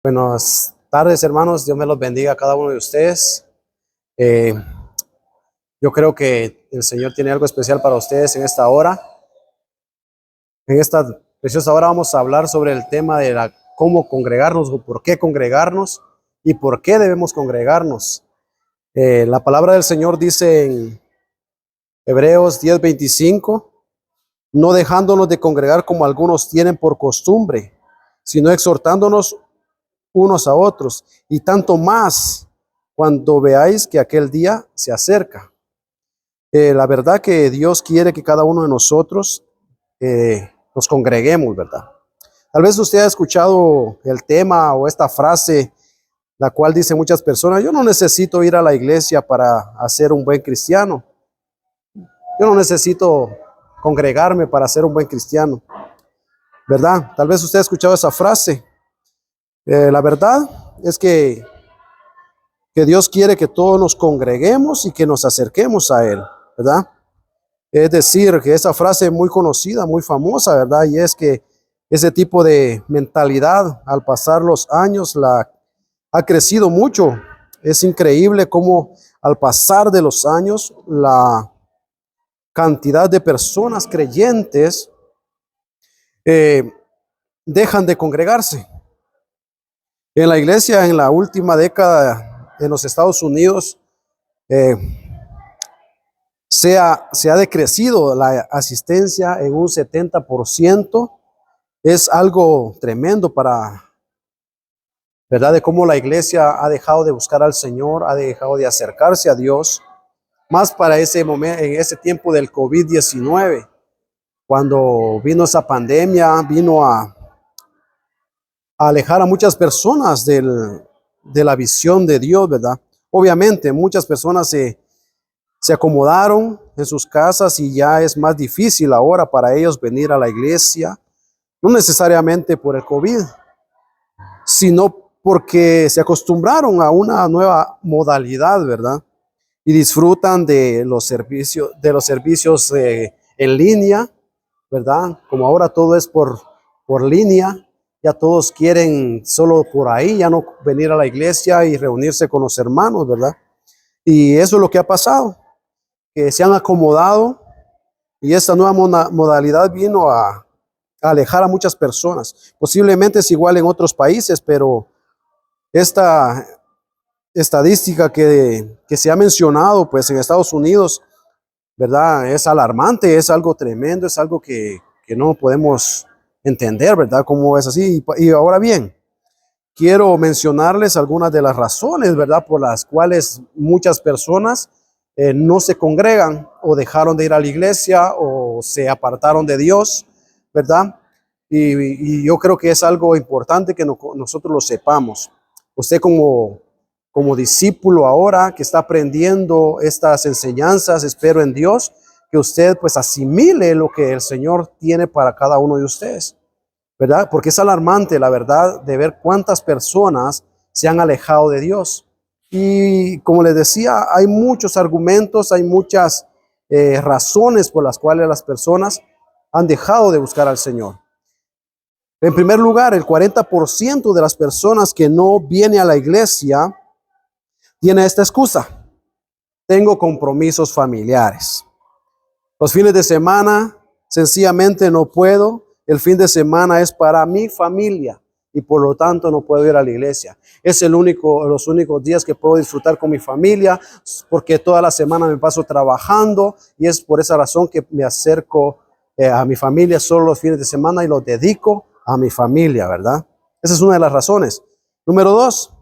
Buenas tardes, hermanos. Dios me los bendiga a cada uno de ustedes. Eh, yo creo que el Señor tiene algo especial para ustedes en esta hora. En esta preciosa hora vamos a hablar sobre el tema de cómo congregarnos o por qué congregarnos y por qué debemos congregarnos. La palabra del Señor dice en Hebreos 10:25, no dejándonos de congregar como algunos tienen por costumbre, sino exhortándonos unos a otros, y tanto más cuando veáis que aquel día se acerca. La verdad que Dios quiere que cada uno de nosotros nos congreguemos, ¿verdad? Tal vez usted ha escuchado el tema o esta frase, la cual dice muchas personas: yo no necesito ir a la iglesia para ser un buen cristiano. Yo no necesito congregarme para ser un buen cristiano, ¿verdad? Tal vez usted ha escuchado esa frase. La verdad es que Dios quiere que todos nos congreguemos y que nos acerquemos a Él, ¿verdad? Es decir, que esa frase es muy conocida, muy famosa, ¿verdad? Y es que ese tipo de mentalidad, al pasar los años, ha crecido mucho. Es increíble cómo al pasar de los años, la cantidad de personas creyentes eh, dejan de congregarse. En la iglesia, en la última década en los Estados Unidos, eh, se ha decrecido la asistencia en un 70%. Es algo tremendo ¿verdad? De cómo la iglesia ha dejado de buscar al Señor, ha dejado de acercarse a Dios, más para ese momento, en ese tiempo del COVID-19, cuando vino esa pandemia, vino a alejar a muchas personas de la visión de Dios, ¿verdad? Obviamente, muchas personas se acomodaron en sus casas y ya es más difícil ahora para ellos venir a la iglesia, no necesariamente por el COVID, sino porque se acostumbraron a una nueva modalidad, ¿verdad? Y disfrutan de los servicios en línea, ¿verdad? Como ahora todo es por línea, ya todos quieren solo por ahí, ya no venir a la iglesia y reunirse con los hermanos, ¿verdad? Y eso es lo que ha pasado, que se han acomodado y esta nueva modalidad vino a alejar a muchas personas. Posiblemente es igual en otros países, pero esta estadística que se ha mencionado, pues en Estados Unidos, ¿verdad? Es alarmante, es algo tremendo, es algo que no podemos entender, ¿verdad? Cómo es así. Y ahora bien, quiero mencionarles algunas de las razones, ¿verdad? Por las cuales muchas personas no se congregan o dejaron de ir a la iglesia o se apartaron de Dios, ¿verdad? Y yo creo que es algo importante que nosotros lo sepamos. Usted como discípulo ahora que está aprendiendo estas enseñanzas, espero en Dios que usted pues asimile lo que el Señor tiene para cada uno de ustedes, ¿verdad? Porque es alarmante, la verdad, de ver cuántas personas se han alejado de Dios. Y como les decía, hay muchos argumentos, hay muchas razones por las cuales las personas han dejado de buscar al Señor. En primer lugar, el 40% de las personas que no viene a la iglesia tiene esta excusa: tengo compromisos familiares. Los fines de semana sencillamente no puedo. El fin de semana es para mi familia y por lo tanto no puedo ir a la iglesia. Es los únicos días que puedo disfrutar con mi familia, porque toda la semana me paso trabajando y es por esa razón que me acerco a mi familia solo los fines de semana y los dedico a mi familia, ¿verdad? Esa es una de las razones. Número dos,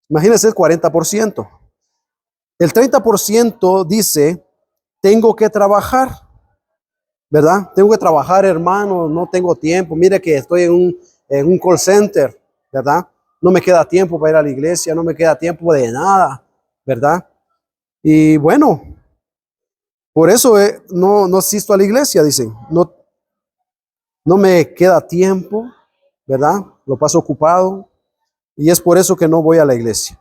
imagínense el 40%. El 30% dice, tengo que trabajar, ¿verdad? Tengo que trabajar, hermano, no tengo tiempo. Mire que estoy en un call center, ¿verdad? No me queda tiempo para ir a la iglesia, no me queda tiempo de nada, ¿verdad? Y bueno, por eso no asisto a la iglesia, dicen. No me queda tiempo, ¿verdad? Lo paso ocupado y es por eso que no voy a la iglesia.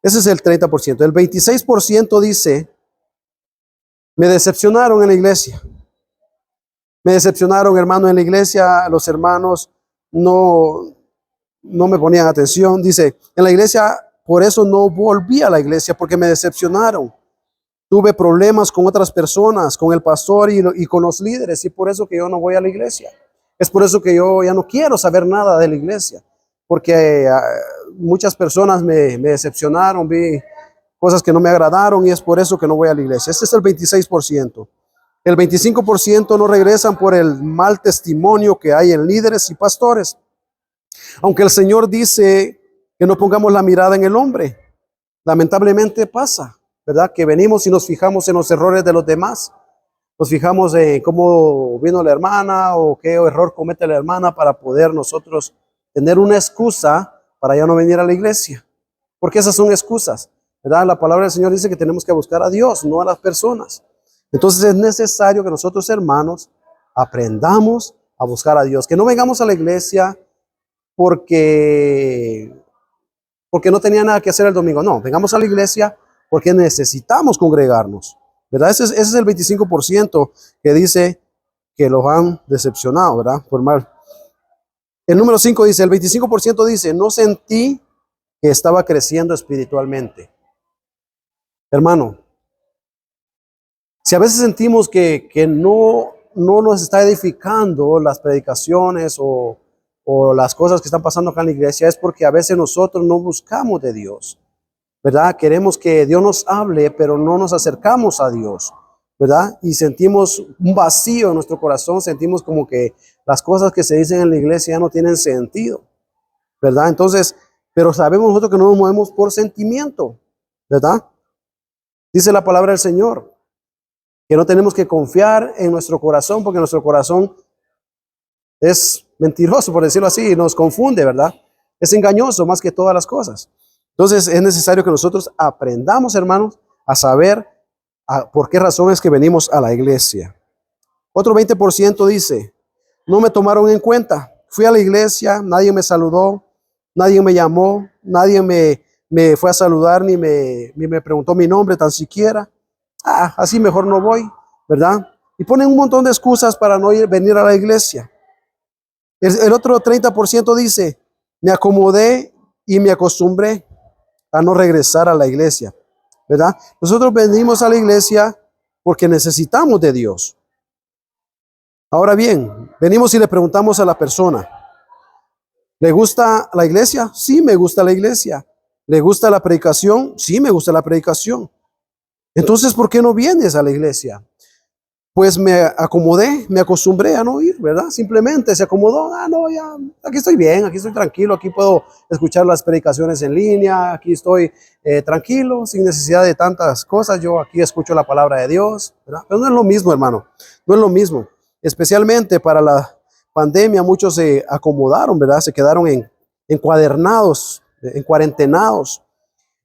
Ese es el 30%. El 26% dice, me decepcionaron en la iglesia. Me decepcionaron, hermano, en la iglesia. Los hermanos no no me ponían atención. Dice, en la iglesia, por eso no volví a la iglesia, porque me decepcionaron. Tuve problemas con otras personas, con el pastor y con los líderes, y por eso que yo no voy a la iglesia. Es por eso que yo ya no quiero saber nada de la iglesia, porque muchas personas me decepcionaron, vi cosas que no me agradaron y es por eso que no voy a la iglesia. Este es el 26%. El 25% no regresan por el mal testimonio que hay en líderes y pastores. Aunque el Señor dice que no pongamos la mirada en el hombre, lamentablemente pasa, ¿verdad? Que venimos y nos fijamos en los errores de los demás. Nos fijamos en cómo vino la hermana o qué error comete la hermana para poder nosotros tener una excusa para ya no venir a la iglesia. Porque esas son excusas, ¿verdad? La palabra del Señor dice que tenemos que buscar a Dios, no a las personas. Entonces es necesario que nosotros, hermanos, aprendamos a buscar a Dios. Que no vengamos a la iglesia porque no tenía nada que hacer el domingo. No, vengamos a la iglesia porque necesitamos congregarnos, ¿verdad? Ese es el 25% que dice que los han decepcionado, ¿verdad? Por mal. El número 5 dice, el 25% dice, no sentí que estaba creciendo espiritualmente. Hermano, si a veces sentimos que no nos está edificando las predicaciones o las cosas que están pasando acá en la iglesia, es porque a veces nosotros no buscamos de Dios, ¿verdad? Queremos que Dios nos hable, pero no nos acercamos a Dios, ¿verdad? Y sentimos un vacío en nuestro corazón, sentimos como que las cosas que se dicen en la iglesia ya no tienen sentido, ¿verdad? Entonces, pero sabemos nosotros que no nos movemos por sentimiento, ¿verdad? Dice la palabra del Señor que no tenemos que confiar en nuestro corazón, porque nuestro corazón es mentiroso, por decirlo así, y nos confunde, ¿verdad? Es engañoso más que todas las cosas. Entonces es necesario que nosotros aprendamos, hermanos, a saber por qué razón es que venimos a la iglesia. Otro 20% dice, no me tomaron en cuenta. Fui a la iglesia, nadie me saludó, nadie me llamó, nadie me fue a saludar, ni me preguntó mi nombre tan siquiera. Así mejor no voy, ¿verdad? Y ponen un montón de excusas para no venir a la iglesia. El otro 30% dice, me acomodé y me acostumbré a no regresar a la iglesia, ¿verdad? Nosotros venimos a la iglesia porque necesitamos de Dios. Ahora bien, venimos y le preguntamos a la persona, ¿le gusta la iglesia? Sí, me gusta la iglesia. ¿Le gusta la predicación? Sí, me gusta la predicación. Entonces, ¿por qué no vienes a la iglesia? Pues me acomodé, me acostumbré a no ir, ¿verdad? Simplemente se acomodó, no, ya, aquí estoy bien, aquí estoy tranquilo, aquí puedo escuchar las predicaciones en línea, aquí estoy tranquilo, sin necesidad de tantas cosas, yo aquí escucho la palabra de Dios, ¿verdad? Pero no es lo mismo, hermano, no es lo mismo. Especialmente para la pandemia, muchos se acomodaron, ¿verdad? Se quedaron encuadernados, en cuarentenados.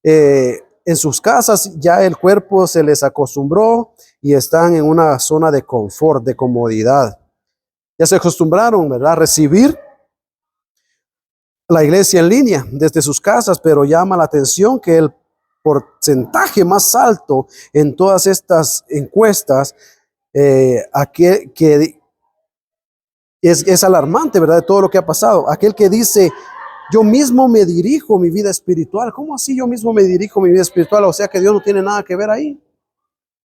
En sus casas ya el cuerpo se les acostumbró y están en una zona de confort, de comodidad. Ya se acostumbraron, ¿verdad?, a recibir la iglesia en línea desde sus casas, pero llama la atención que el porcentaje más alto en todas estas encuestas que es alarmante, ¿verdad?, de todo lo que ha pasado. Aquel que dice, yo mismo me dirijo mi vida espiritual. ¿Cómo así yo mismo me dirijo mi vida espiritual? O sea que Dios no tiene nada que ver ahí.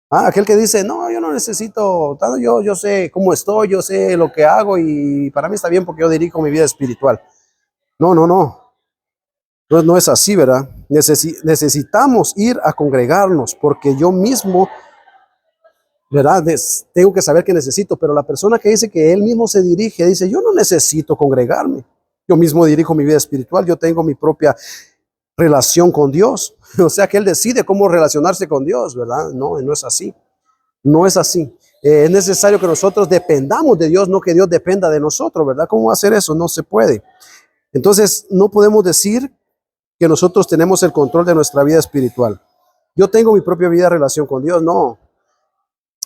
Aquel que dice, no, yo no necesito, yo sé cómo estoy, yo sé lo que hago y para mí está bien porque yo dirijo mi vida espiritual. No es así, ¿verdad? Necesitamos ir a congregarnos porque yo mismo, ¿verdad? Tengo que saber que necesito, pero la persona que dice que él mismo se dirige, dice, yo no necesito congregarme. Yo mismo dirijo mi vida espiritual, yo tengo mi propia relación con Dios. O sea que él decide cómo relacionarse con Dios, ¿verdad? No es así. No es así. Es necesario que nosotros dependamos de Dios, no que Dios dependa de nosotros, ¿verdad? ¿Cómo hacer eso? No se puede. Entonces, no podemos decir que nosotros tenemos el control de nuestra vida espiritual. Yo tengo mi propia vida de relación con Dios. No.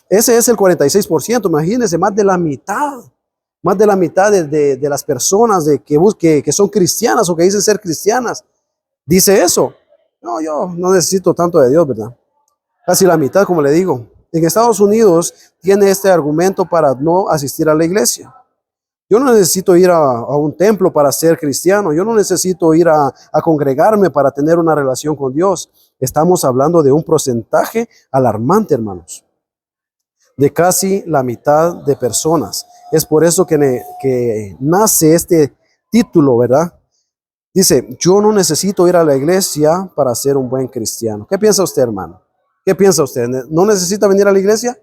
Ese es el 46%. Imagínense, más de la mitad de las personas que son cristianas o que dicen ser cristianas, dice eso. No, yo no necesito tanto de Dios, ¿verdad? Casi la mitad, como le digo. En Estados Unidos tiene este argumento para no asistir a la iglesia. Yo no necesito ir a un templo para ser cristiano. Yo no necesito ir a congregarme para tener una relación con Dios. Estamos hablando de un porcentaje alarmante, hermanos, de casi la mitad de personas. Es por eso que nace este título, ¿verdad? Dice, yo no necesito ir a la iglesia para ser un buen cristiano. ¿Qué piensa usted, hermano? ¿Qué piensa usted? ¿No necesita venir a la iglesia?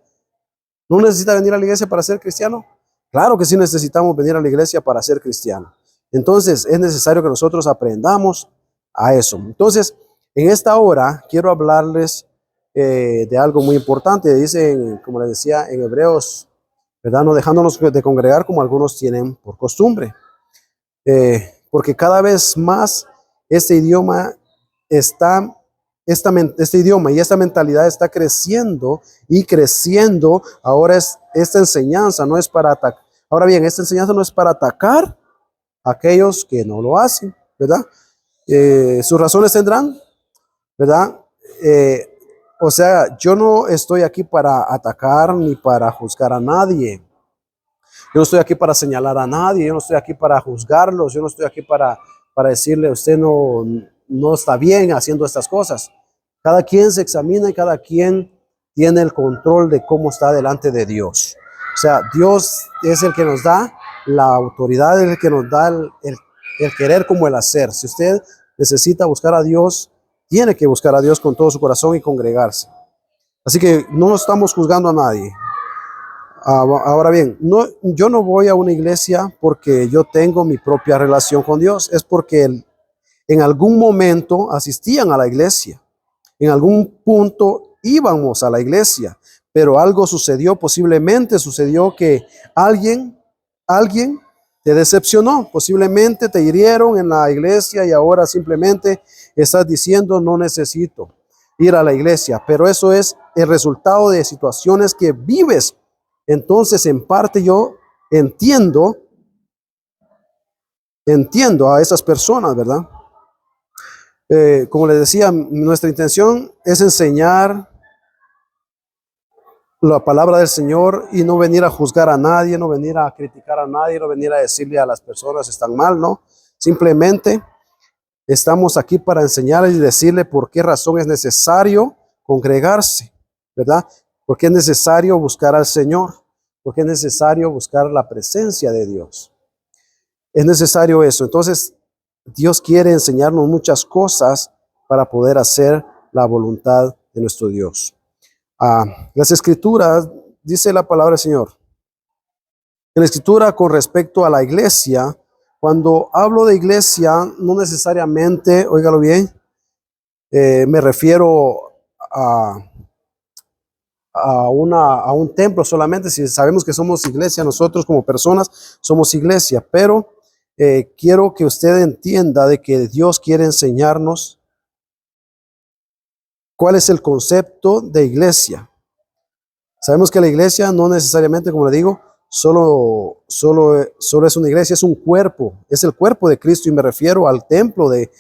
¿No necesita venir a la iglesia para ser cristiano? Claro que sí necesitamos venir a la iglesia para ser cristiano. Entonces es necesario que nosotros aprendamos a eso. Entonces, en esta hora quiero hablarles de algo muy importante. Dicen, como les decía en Hebreos, ¿verdad? No dejándonos de congregar como algunos tienen por costumbre. Porque cada vez más este idioma este idioma y esta mentalidad está creciendo y creciendo. Ahora esta enseñanza no es para atacar. Ahora bien, esta enseñanza no es para atacar a aquellos que no lo hacen, ¿verdad? Sus razones tendrán, ¿verdad? O sea, yo no estoy aquí para atacar ni para juzgar a nadie. Yo no estoy aquí para señalar a nadie, yo no estoy aquí para juzgarlos, yo no estoy aquí para decirle usted no está bien haciendo estas cosas. Cada quien se examina y cada quien tiene el control de cómo está delante de Dios. O sea, Dios es el que nos da la autoridad, es el que nos da el querer como el hacer. Si usted necesita buscar a Dios, tiene que buscar a Dios con todo su corazón y congregarse. Así que no estamos juzgando a nadie. Ahora bien, yo no voy a una iglesia porque yo tengo mi propia relación con Dios, es porque en algún momento asistían a la iglesia, en algún punto íbamos a la iglesia, pero algo sucedió, posiblemente sucedió que alguien te decepcionó, posiblemente te hirieron en la iglesia y ahora simplemente estás diciendo no necesito ir a la iglesia, pero eso es el resultado de situaciones que vives. Entonces, en parte yo entiendo a esas personas, ¿verdad? Como les decía, nuestra intención es enseñar la palabra del Señor y no venir a juzgar a nadie, no venir a criticar a nadie, no venir a decirle a las personas están mal, ¿no? Simplemente estamos aquí para enseñarles y decirle por qué razón es necesario congregarse, ¿verdad? Por qué es necesario buscar al Señor, por qué es necesario buscar la presencia de Dios. Es necesario eso. Entonces, Dios quiere enseñarnos muchas cosas para poder hacer la voluntad de nuestro Dios. Las escrituras, dice la palabra del Señor. En la escritura con respecto a la iglesia, cuando hablo de iglesia, no necesariamente, óigalo bien, me refiero a un templo solamente. Si sabemos que somos iglesia, nosotros como personas somos iglesia, pero quiero que usted entienda de que Dios quiere enseñarnos cuál es el concepto de iglesia. Sabemos que la iglesia no necesariamente, como le digo, solo es una iglesia, es un cuerpo, es el cuerpo de Cristo, y me refiero al templo de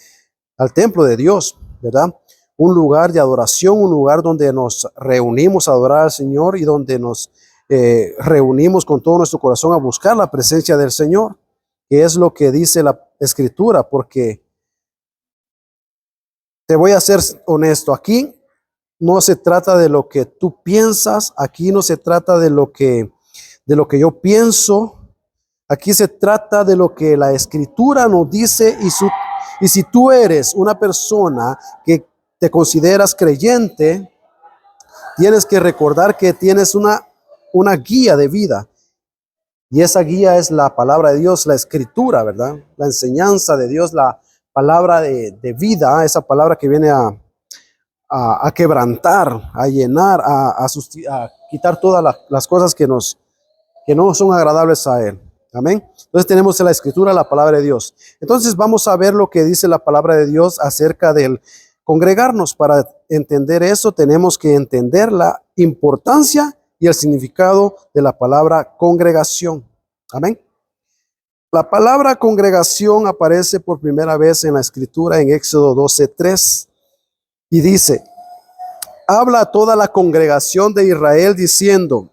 Dios, ¿verdad? Un lugar de adoración, un lugar donde nos reunimos a adorar al Señor y donde nos reunimos con todo nuestro corazón a buscar la presencia del Señor, que es lo que dice la Escritura. Porque te voy a ser honesto, aquí no se trata de lo que tú piensas, aquí no se trata de lo que yo pienso, aquí se trata de lo que la Escritura nos dice. Y si tú eres una persona que te consideras creyente, tienes que recordar que tienes una guía de vida. Y esa guía es la palabra de Dios, la Escritura, ¿verdad? La enseñanza de Dios, la palabra de vida, esa palabra que viene a quebrantar, a llenar, a quitar todas las cosas que no son agradables a Él. Amén. Entonces tenemos en la Escritura la palabra de Dios. Entonces vamos a ver lo que dice la palabra de Dios acerca del congregarnos. Para entender eso tenemos que entender la importancia y el significado de la palabra congregación. Amén. La palabra congregación aparece por primera vez en la Escritura en Éxodo 12:3 y dice: habla a toda la congregación de Israel diciendo,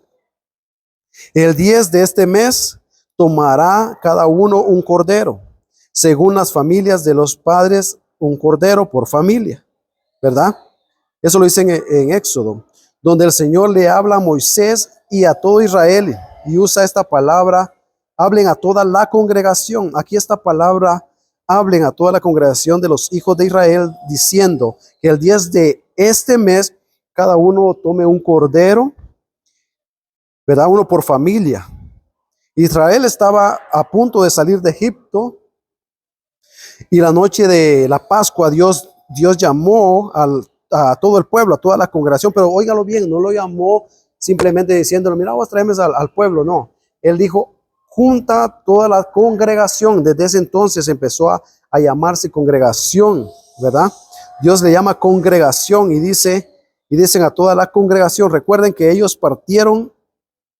el 10 de este mes tomará cada uno un cordero, según las familias de los padres, un cordero por familia, ¿verdad? Eso lo dice en Éxodo, donde el Señor le habla a Moisés y a todo Israel y usa esta palabra, hablen a toda la congregación. Aquí esta palabra, hablen a toda la congregación de los hijos de Israel, diciendo que el 10 de este mes cada uno tome un cordero, ¿verdad? Uno por familia. Israel estaba a punto de salir de Egipto y la noche de la Pascua Dios llamó a todo el pueblo, a toda la congregación, pero óigalo bien, no lo llamó simplemente diciéndole, mira, vos traeme al pueblo, no. Él dijo, junta toda la congregación. Desde ese entonces empezó a llamarse congregación, ¿verdad? Dios le llama congregación y dicen a toda la congregación. Recuerden que ellos partieron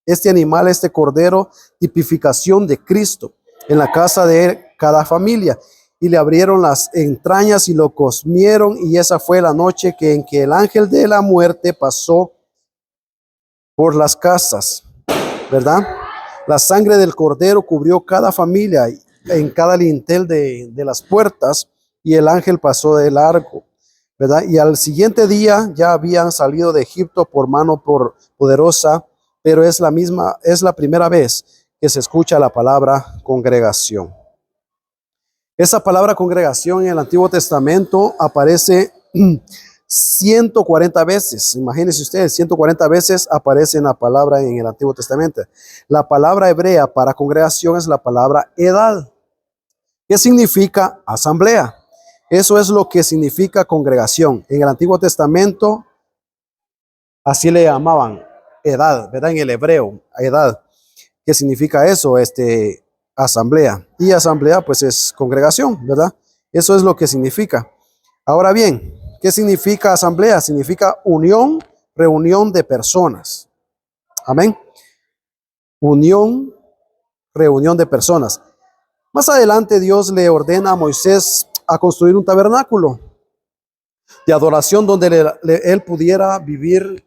este animal, este cordero, tipificación de Cristo, en la casa de cada familia, y le abrieron las entrañas y lo comieron, y esa fue la noche en que el ángel de la muerte pasó por las casas, ¿verdad? La sangre del cordero cubrió cada familia en cada lintel de las puertas, y el ángel pasó de largo, ¿verdad? Y al siguiente día ya habían salido de Egipto por mano poderosa, pero es la primera vez que se escucha la palabra congregación. Esa palabra congregación en el Antiguo Testamento aparece 140 veces. Imagínense ustedes, 140 veces aparece en la palabra en el Antiguo Testamento. La palabra hebrea para congregación es la palabra edad, que significa asamblea. Eso es lo que significa congregación. En el Antiguo Testamento así le llamaban, edad, ¿verdad? En el hebreo, edad. ¿Qué significa eso? Asamblea. Y asamblea pues es congregación, ¿verdad? Eso es lo que significa. Ahora bien, ¿qué significa asamblea? Significa unión, reunión de personas. Amén. Unión, reunión de personas. Más adelante Dios le ordena a Moisés a construir un tabernáculo de adoración donde él pudiera vivir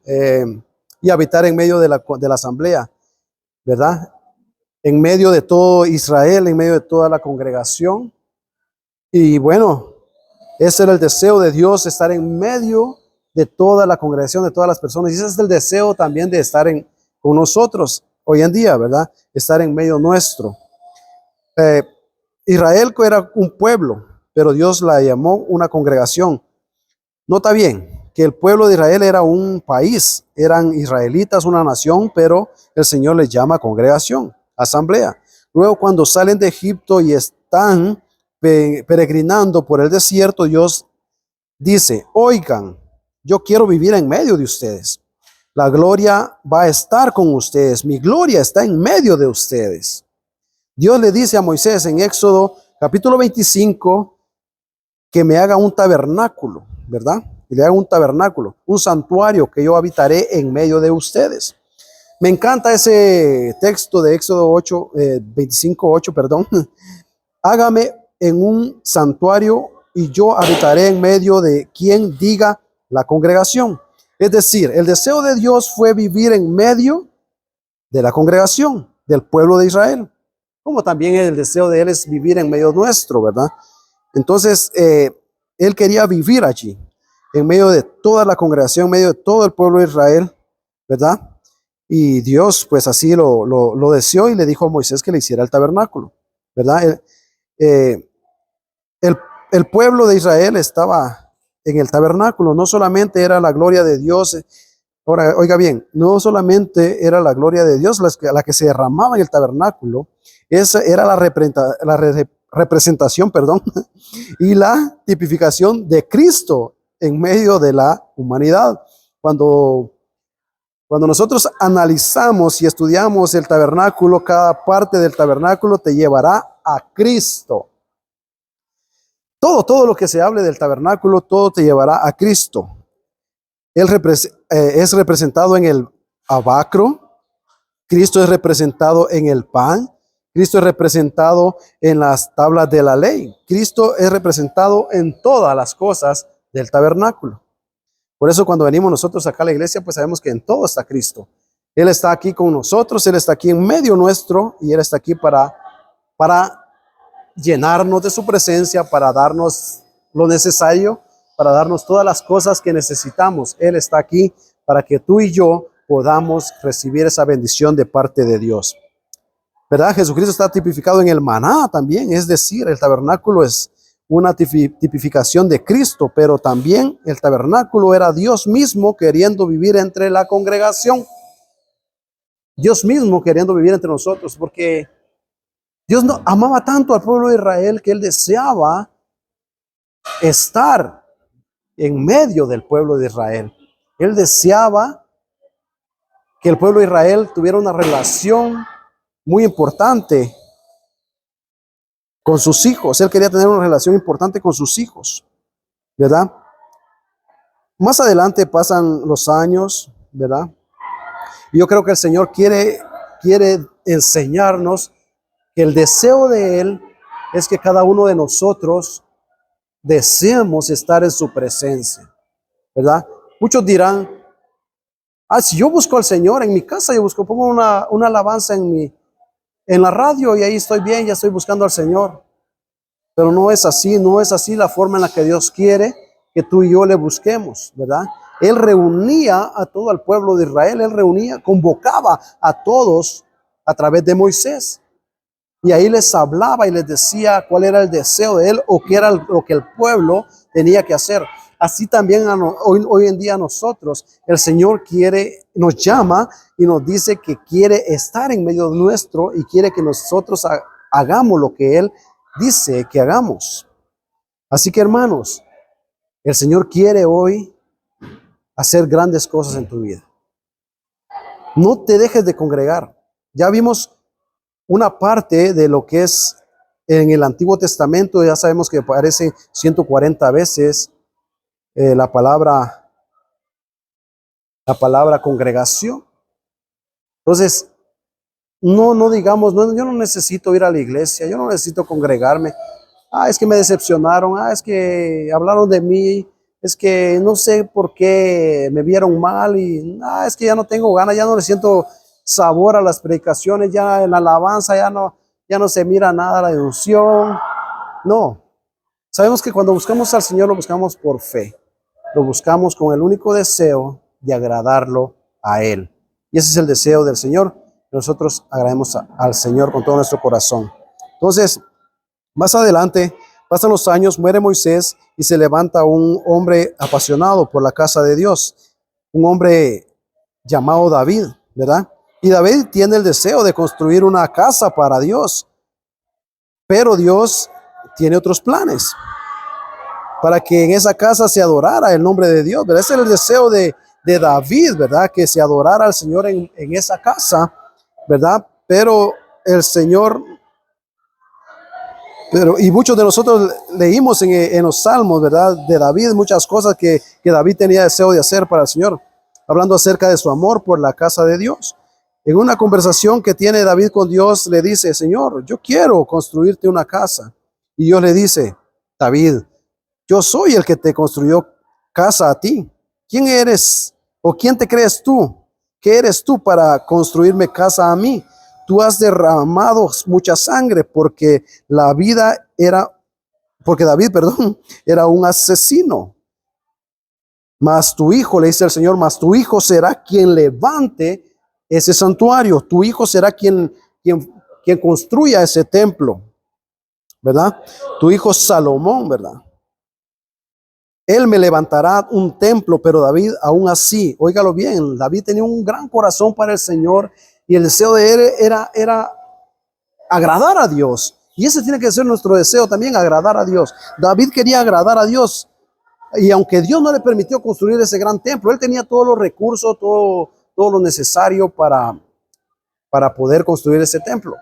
y habitar en medio de la asamblea, ¿verdad? En medio de todo Israel, en medio de toda la congregación. Y bueno, ese era el deseo de Dios, estar en medio de toda la congregación, de todas las personas. Y ese es el deseo también de estar con nosotros hoy en día, ¿verdad? Estar en medio nuestro. Israel era un pueblo, pero Dios la llamó una congregación. Nota bien que el pueblo de Israel era un país, eran israelitas, una nación, pero el Señor les llama congregación, asamblea. Luego, cuando salen de Egipto y están peregrinando por el desierto, Dios dice, oigan, yo quiero vivir en medio de ustedes. La gloria va a estar con ustedes. Mi gloria está en medio de ustedes. Dios le dice a Moisés en Éxodo capítulo 25 que me haga un tabernáculo, ¿verdad? Y le haga un tabernáculo, un santuario que yo habitaré en medio de ustedes. Me encanta ese texto de Éxodo 25:8, perdón. Hágame en un santuario y yo habitaré en medio de quien diga la congregación. Es decir, el deseo de Dios fue vivir en medio de la congregación, del pueblo de Israel. Como también el deseo de Él es vivir en medio nuestro, ¿verdad? Entonces, Él quería vivir allí, en medio de toda la congregación, en medio de todo el pueblo de Israel, ¿verdad? Y Dios, pues así lo deseó y le dijo a Moisés que le hiciera el tabernáculo, ¿verdad? El pueblo de Israel estaba en el tabernáculo, no solamente era la gloria de Dios. Ahora, oiga bien, no solamente era la gloria de Dios la que se derramaba en el tabernáculo, esa era la representación, perdón, y la tipificación de Cristo en medio de la humanidad. Cuando nosotros analizamos y estudiamos el tabernáculo, cada parte del tabernáculo te llevará a Cristo. Todo lo que se hable del tabernáculo, todo te llevará a Cristo. Él es representado en el abacro, Cristo es representado en el pan, Cristo es representado en las tablas de la ley, Cristo es representado en todas las cosas del tabernáculo. Por eso cuando venimos nosotros acá a la iglesia, pues sabemos que en todo está Cristo. Él está aquí con nosotros, Él está aquí en medio nuestro y Él está aquí para llenarnos de su presencia, para darnos lo necesario, para darnos todas las cosas que necesitamos. Él está aquí para que tú y yo podamos recibir esa bendición de parte de Dios. ¿Verdad? Jesucristo está tipificado en el maná también, es decir, el tabernáculo es una tipificación de Cristo, pero también el tabernáculo era Dios mismo queriendo vivir entre la congregación. Dios mismo queriendo vivir entre nosotros, porque Dios no, amaba tanto al pueblo de Israel que Él deseaba estar en medio del pueblo de Israel. Él deseaba que el pueblo de Israel tuviera una relación muy importante con sus hijos. Él quería tener una relación importante con sus hijos, ¿verdad? Más adelante pasan los años, ¿verdad? Y yo creo que el Señor quiere enseñarnos que el deseo de Él es que cada uno de nosotros deseemos estar en su presencia, ¿verdad? Muchos dirán, si yo busco al Señor en mi casa, yo busco, pongo una alabanza en la radio y ahí estoy bien, ya estoy buscando al Señor. Pero no es así, no es así la forma en la que Dios quiere que tú y yo le busquemos, ¿verdad? Él reunía a todo el pueblo de Israel, Él reunía, convocaba a todos a través de Moisés. Y ahí les hablaba y les decía cuál era el deseo de Él o qué era lo que el pueblo tenía que hacer. Así también hoy en día nosotros, el Señor nos llama y nos dice que quiere estar en medio nuestro y quiere que nosotros hagamos lo que Él dice que hagamos. Así que hermanos, el Señor quiere hoy hacer grandes cosas en tu vida. No te dejes de congregar. Ya vimos una parte de lo que es en el Antiguo Testamento, ya sabemos que aparece 140 veces la palabra congregación. Entonces, no digamos, yo no necesito ir a la iglesia, yo no necesito congregarme. Es que me decepcionaron, es que hablaron de mí, es que no sé por qué me vieron mal y es que ya no tengo ganas, ya no le siento sabor a las predicaciones, ya en la alabanza ya no se mira nada la unción. No, sabemos que cuando buscamos al Señor lo buscamos por fe, lo buscamos con el único deseo de agradarlo a Él. Y ese es el deseo del Señor. Nosotros agradecemos al Señor con todo nuestro corazón. Entonces, más adelante, pasan los años, muere Moisés y se levanta un hombre apasionado por la casa de Dios, un hombre llamado David, ¿verdad? Y David tiene el deseo de construir una casa para Dios, pero Dios tiene otros planes para que en esa casa se adorara el nombre de Dios, ¿verdad? Ese es el deseo de David, ¿verdad? Que se adorara al Señor en esa casa, ¿verdad? Pero el Señor... y muchos de nosotros leímos en los salmos, ¿verdad? De David, muchas cosas que David tenía deseo de hacer para el Señor, hablando acerca de su amor por la casa de Dios. En una conversación que tiene David con Dios, le dice, Señor, yo quiero construirte una casa. Y Dios le dice, David, yo soy el que te construyó casa a ti. ¿Quién eres o quién te crees tú? ¿Qué eres tú para construirme casa a mí? Tú has derramado mucha sangre porque David, era un asesino. Mas tu hijo, le dice el Señor, mas tu hijo será quien levante ese santuario. Tu hijo será quien construya ese templo, ¿verdad? Tu hijo Salomón, ¿verdad? Él me levantará un templo, pero David aún así, óigalo bien, David tenía un gran corazón para el Señor y el deseo de él era agradar a Dios. Y ese tiene que ser nuestro deseo también, agradar a Dios. David quería agradar a Dios. Y aunque Dios no le permitió construir ese gran templo, él tenía todos los recursos, todo lo necesario para poder construir ese templo.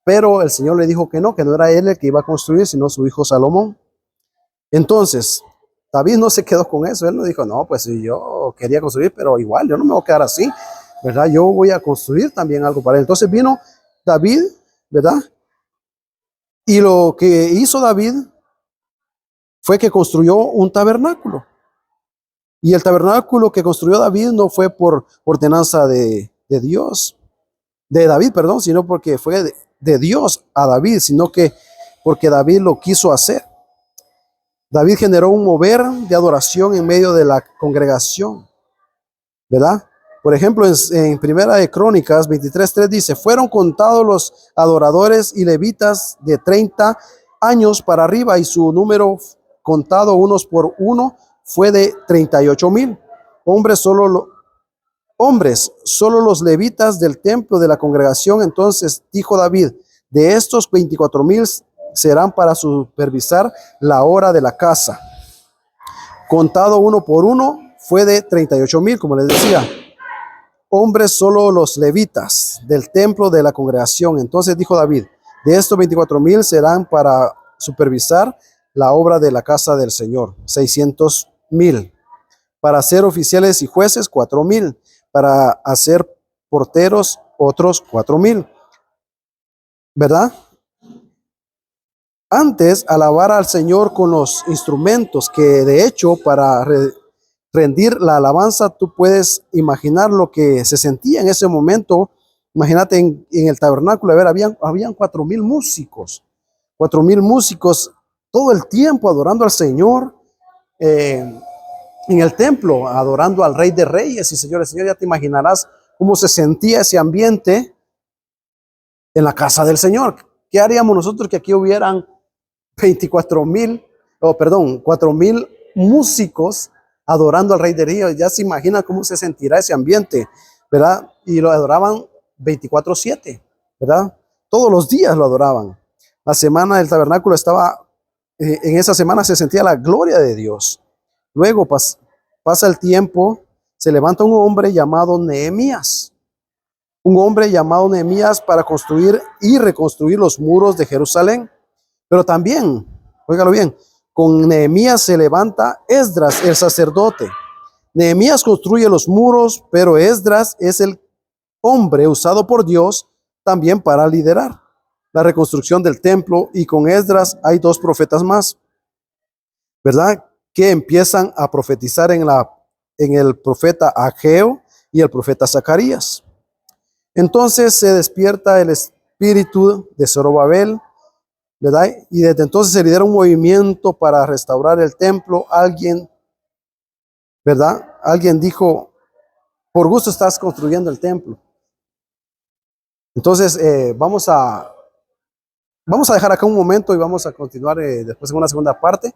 Pero el Señor le dijo que no era él el que iba a construir, sino su hijo Salomón. Entonces, David no se quedó con eso. Él no dijo, no, pues yo quería construir, pero igual yo no me voy a quedar así, ¿verdad? Yo voy a construir también algo para él. Entonces vino David, ¿verdad? Y lo que hizo David fue que construyó un tabernáculo. Y el tabernáculo que construyó David no fue por ordenanza de de Dios, de David, perdón, sino porque fue de Dios a David, sino que porque David lo quiso hacer. David generó un mover de adoración en medio de la congregación, ¿verdad? Por ejemplo, en Primera de Crónicas 23:3 dice, fueron contados los adoradores y levitas de 30 años para arriba y su número contado unos por uno fue de 38,000. Hombres, solo los levitas del templo de la congregación. Entonces dijo David, de estos 24,000 serán para supervisar la hora de la casa. Contado uno por uno fue de 38,000, como les decía. Hombres, solo los levitas del templo de la congregación. Entonces dijo David, de estos 24,000 serán para supervisar la obra de la casa del Señor, 600,000. Para ser oficiales y jueces, 4,000. Para hacer porteros, otros 4,000. ¿Verdad? Antes, alabar al Señor con los instrumentos, que de hecho, para rendir la alabanza, tú puedes imaginar lo que se sentía en ese momento. Imagínate en el tabernáculo, a ver, habían 4,000 músicos, 4,000 músicos todo el tiempo adorando al Señor, en el templo, adorando al Rey de Reyes y Señores. Señor, ya te imaginarás cómo se sentía ese ambiente en la casa del Señor. ¿Qué haríamos nosotros que aquí hubieran 4,000 músicos adorando al Rey de Reyes? Ya se imagina cómo se sentirá ese ambiente, ¿verdad? Y lo adoraban 24/7, ¿verdad? Todos los días lo adoraban. La semana del tabernáculo estaba, en esa semana se sentía la gloria de Dios. Luego pasa el tiempo, se levanta un hombre llamado Nehemías. Un hombre llamado Nehemías para construir y reconstruir los muros de Jerusalén. Pero también, óigalo bien, con Nehemías se levanta Esdras, el sacerdote. Nehemías construye los muros, pero Esdras es el hombre usado por Dios también para liderar la reconstrucción del templo. Y con Esdras hay 2 profetas más, ¿verdad? Que empiezan a profetizar en el profeta Ageo y el profeta Zacarías. Entonces se despierta el espíritu de Zorobabel, ¿verdad? Y desde entonces se lidera un movimiento para restaurar el templo. Alguien, ¿verdad? Alguien dijo, por gusto estás construyendo el templo. Entonces vamos a dejar acá un momento y vamos a continuar después en una segunda parte.